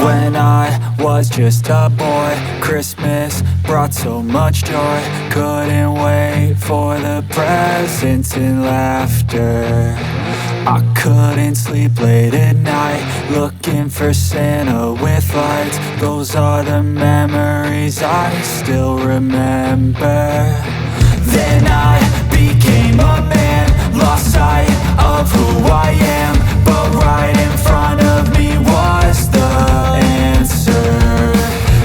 When I was just a boy, Christmas brought so much joy. Couldn't wait for the presents and laughter. I couldn't sleep late at night, looking for Santa with lights. Those are the memories I still remember. Then I became a man, lost sight of who I am. But right in front of me was the answer.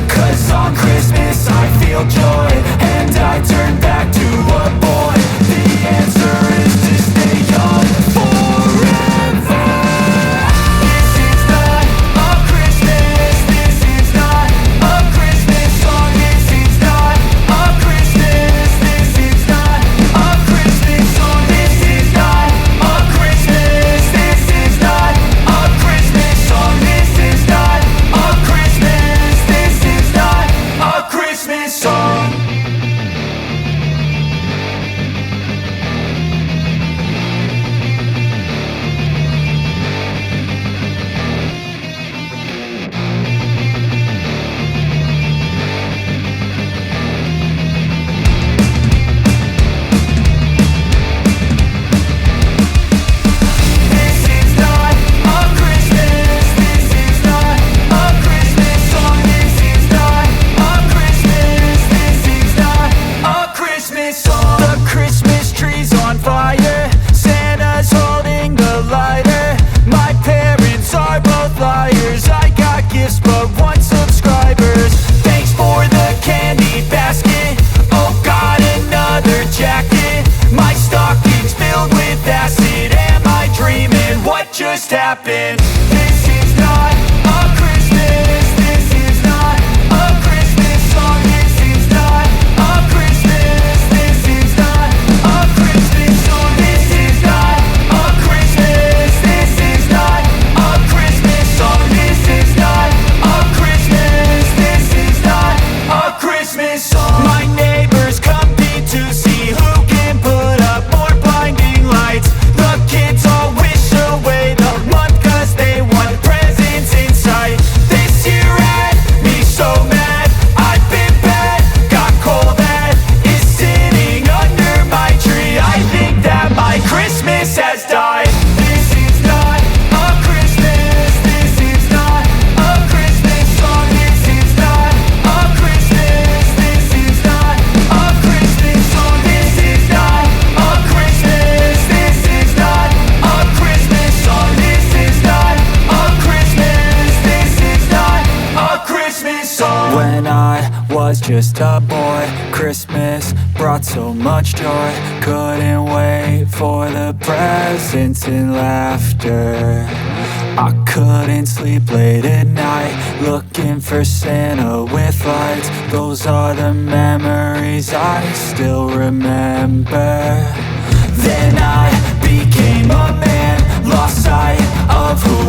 'Cause on Christmas I feel joy, and I turn back to a boy. The answer is to stay young forever. This is not a Christmas, this is not a Christmas song. This is not a Christmas, this is not a Christmas song. This is not a Christmas, this is not a Christmas song. This is not a Christmas, this is not a Christmas song. This is not a Christmas, this is not a Christmas song. This is not a Christmas, this is not a Christmas song. The Christmas tree's on fire, Santa's holding the lighter. My parents are both liars, I got gifts but one subscribers. Thanks for the candy basket, oh got another jacket. My stocking's filled with acid, am I dreaming? What just happened? This is not a Christmas, this is not a Christmas song. This is not a Christmas, this is not a Christmas song. This is not a Christmas, this is not a Christmas song. This is not a Christmas, this is not a Christmas song. My neighbors compete to see who can put up more blinding lights. The kids all wish away the month 'cause they want presents in sight. This year had me so mad, I've been bad, got coal that is sitting under my tree. I think that my Christmas has died. This is not a Christmas, this is not a Christmas song. This is not a Christmas, this is not a Christmas song. This is not a Christmas, this is not a Christmas song. This is not a Christmas, this is not a Christmas song. When I was just a boy, Christmas brought so much joy. Couldn't wait for the presents and laughter. I couldn't sleep late at night, looking for Santa with lights. Those are the memories I still remember. Then I became a man, lost sight of who